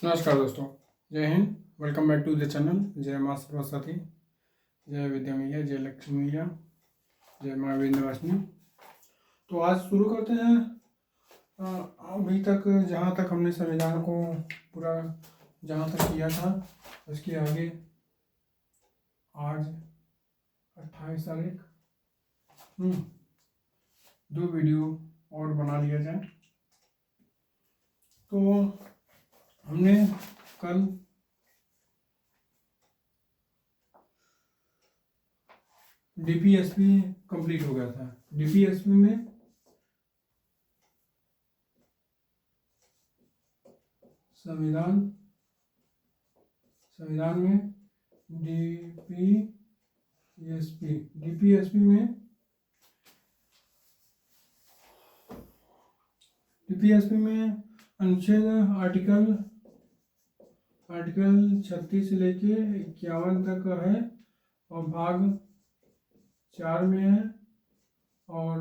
नमस्कार दोस्तों, जय हिंद। Welcome back to the channel. जय माँ सरस्वती, जय विद्या मैया, जय लक्ष्मी मैया, जय माँ विंध्यवासिनी। तो आज शुरू करते हैं। अभी तक जहाँ तक हमने संविधान को पूरा जहाँ तक किया था उसके आगे आज 28 तारीख 2 वीडियो और बना लिया जाए। तो हमने कल डीपीएसपी कंप्लीट हो गया था। डीपीएसपी में संविधान में डीपीएसपी में अनुच्छेद आर्टिकल 36 से लेके 51 तक है और भाग 4 में है और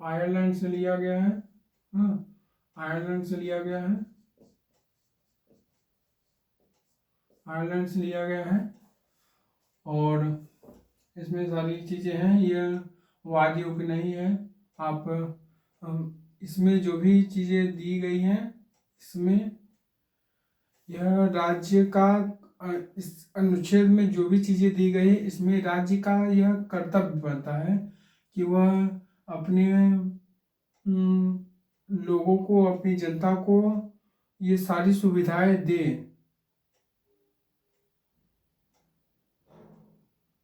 आयरलैंड से लिया गया है। आयरलैंड से लिया गया है और इसमें सारी चीज़ें हैं। यह वादियों की नहीं है। आप इसमें जो भी चीज़ें दी गई हैं इसमें यह राज्य का इस अनुच्छेद में जो भी चीज़ें दी गई है इसमें राज्य का यह कर्तव्य बनता है कि वह अपने लोगों को, अपनी जनता को ये सारी सुविधाएं दे।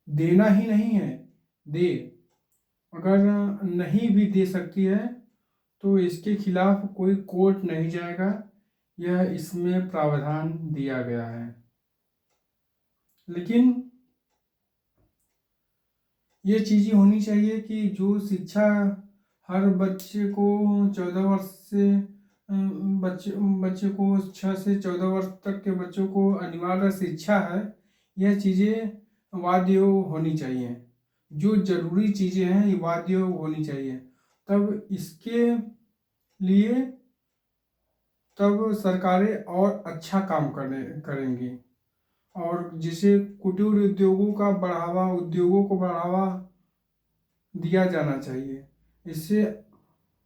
देना ही नहीं है, दे। अगर नहीं भी दे सकती है तो इसके खिलाफ कोई कोर्ट नहीं जाएगा। यह इसमें प्रावधान दिया गया है। लेकिन ये चीज़ें होनी चाहिए कि जो शिक्षा हर बच्चे को 14 वर्ष से बच्चे को 6 से 14 वर्ष तक के बच्चों को अनिवार्य शिक्षा है। यह चीज़ें वाद्य होनी चाहिए। जो जरूरी चीज़ें हैं ये वाद्य होनी चाहिए। तब इसके लिए तब सरकारें और अच्छा काम करेंगी और जिसे कुटीर उद्योगों को बढ़ावा दिया जाना चाहिए। इससे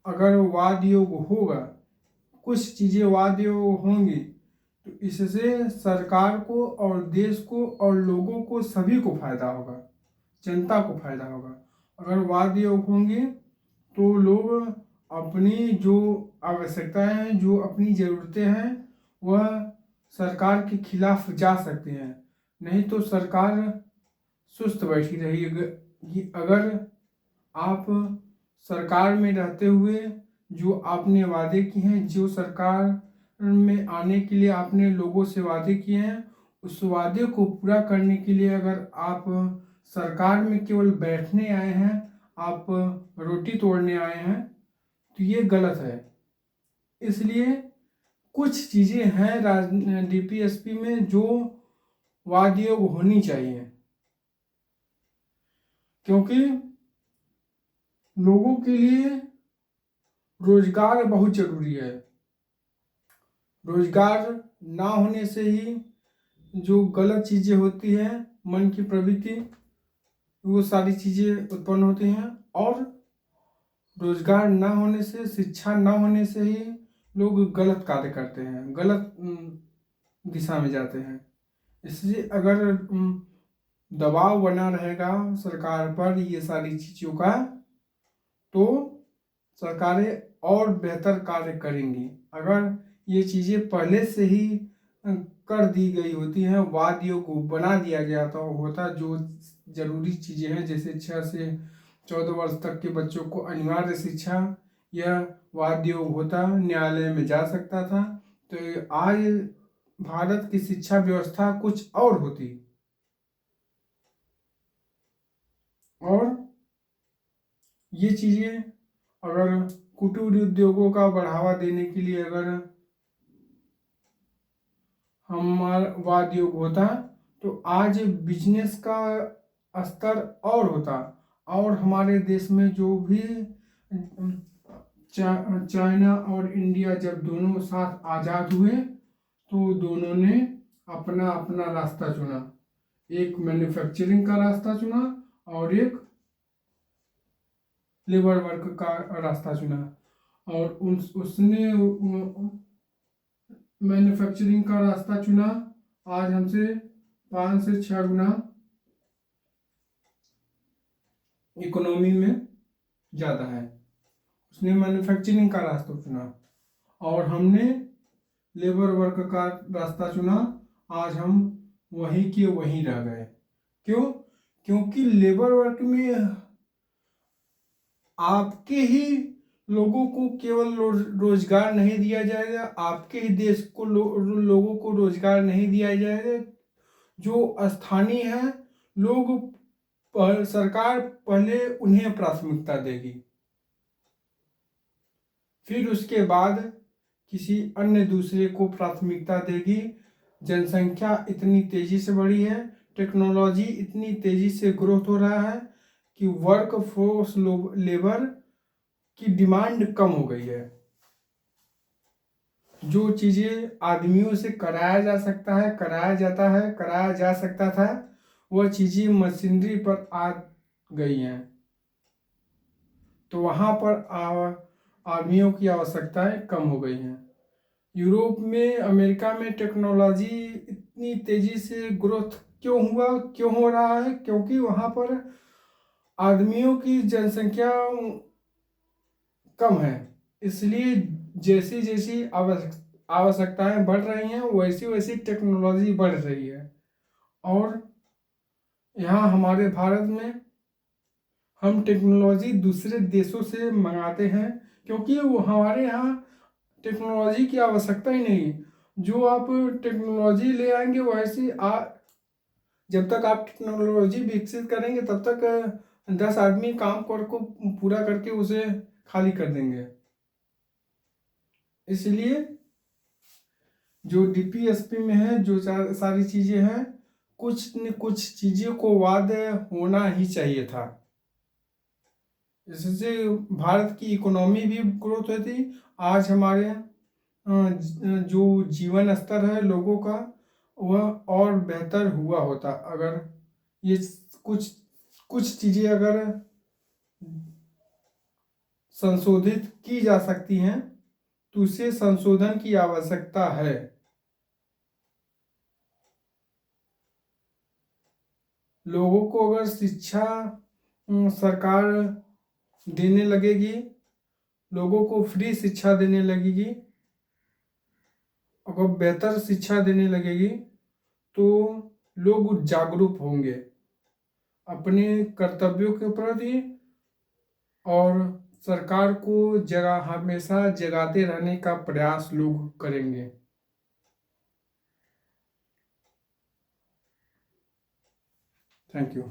अगर वाद योग होगा, कुछ चीज़ें वाद योग होंगी तो इससे सरकार को और देश को और लोगों को सभी को फायदा होगा, जनता को फायदा होगा। अगर वाद योग होंगे तो लोग अपनी जो आवश्यकताएं हैं, जो अपनी ज़रूरतें हैं, वह सरकार के खिलाफ जा सकते हैं। नहीं तो सरकार सुस्त बैठी रहेगी। अगर आप सरकार में रहते हुए जो आपने वादे किए हैं, जो सरकार में आने के लिए आपने लोगों से वादे किए हैं, उस वादे को पूरा करने के लिए अगर आप सरकार में केवल बैठने आए हैं, आप रोटी तोड़ने आए हैं, तो ये गलत है। इसलिए कुछ चीज़ें हैं डीपीएसपी में जो वाद्य होनी चाहिए, क्योंकि लोगों के लिए रोजगार बहुत जरूरी है। रोजगार ना होने से ही जो गलत चीज़ें होती हैं, मन की प्रवृत्ति, वो सारी चीज़ें उत्पन्न होती हैं। और रोजगार ना होने से, शिक्षा ना होने से ही लोग गलत कार्य करते हैं, गलत दिशा में जाते हैं। इसलिए अगर दबाव बना रहेगा सरकार पर ये सारी चीज़ों का, तो सरकारें और बेहतर कार्य करेंगी। अगर ये चीज़ें पहले से ही कर दी गई होती हैं, वादियों को बना दिया गया होता, जो जरूरी चीज़ें हैं जैसे 6 से 14 वर्ष तक के बच्चों को अनिवार्य शिक्षा, यह वाद्य होता, न्यायालय में जा सकता था, तो आज भारत की शिक्षा व्यवस्था कुछ और होती। और ये चीज़ें अगर कुटीर उद्योगों का बढ़ावा देने के लिए अगर हमारा वाद योग होता तो आज बिजनेस का स्तर और होता। और हमारे देश में जो भी चाइना और इंडिया जब दोनों साथ आज़ाद हुए तो दोनों ने अपना अपना रास्ता चुना, एक मैन्युफैक्चरिंग का रास्ता चुना और एक लेबर वर्क का रास्ता चुना। और उसने मैन्युफैक्चरिंग का रास्ता चुना, आज हमसे 5 से 6 गुना इकोनॉमी में ज़्यादा है। उसने मैन्युफैक्चरिंग का रास्ता चुना और हमने लेबर वर्क का रास्ता चुना, आज हम वहीं के वहीं रह गए। क्यों? क्योंकि लेबर वर्क में आपके ही लोगों को केवल रोजगार नहीं दिया जाएगा, आपके ही देश को लोगों को रोजगार नहीं दिया जाएगा। जो स्थानीय है लोग सरकार पहले उन्हें प्राथमिकता देगी, फिर उसके बाद किसी अन्य दूसरे को प्राथमिकता देगी। जनसंख्या इतनी तेजी से बढ़ी है, टेक्नोलॉजी इतनी तेजी से ग्रोथ हो रहा है कि वर्क फोर्स लेबर की डिमांड कम हो गई है। जो चीज़ें आदमियों से कराया जा सकता है, कराया जाता है, कराया जा सकता था, वह चीज़ें मशीनरी पर आ गई हैं। तो वहाँ पर आदमियों की आवश्यकताएं कम हो गई हैं। यूरोप में, अमेरिका में टेक्नोलॉजी इतनी तेजी से ग्रोथ क्यों हो रहा है? क्योंकि वहाँ पर आदमियों की जनसंख्या कम है, इसलिए जैसी जैसी आवश्यकताएं बढ़ रही हैं वैसी वैसी टेक्नोलॉजी बढ़ रही है। और यहाँ हमारे भारत में हम टेक्नोलॉजी दूसरे देशों से मंगाते हैं, क्योंकि वो हमारे यहाँ टेक्नोलॉजी की आवश्यकता ही नहीं। जो आप टेक्नोलॉजी ले आएंगे वैसे जब तक आप टेक्नोलॉजी विकसित करेंगे तब तक 10 आदमी काम को पूरा करके उसे खाली कर देंगे। इसलिए जो डीपीएसपी में है, जो सारी चीज़ें हैं, कुछ न कुछ चीज़ों को वादे होना ही चाहिए था। इससे भारत की इकोनॉमी भी ग्रोथ होती। आज हमारे जो जीवन स्तर है लोगों का वह और बेहतर हुआ होता अगर ये कुछ कुछ चीज़ें अगर संशोधित की जा सकती हैं तो उसे संशोधन की आवश्यकता है। लोगों को अगर शिक्षा सरकार देने लगेगी, लोगों को फ्री शिक्षा देने लगेगी, अगर बेहतर शिक्षा देने लगेगी तो लोग जागरूक होंगे अपने कर्तव्यों के प्रति और सरकार को हमेशा जगाते रहने का प्रयास लोग करेंगे। Thank you.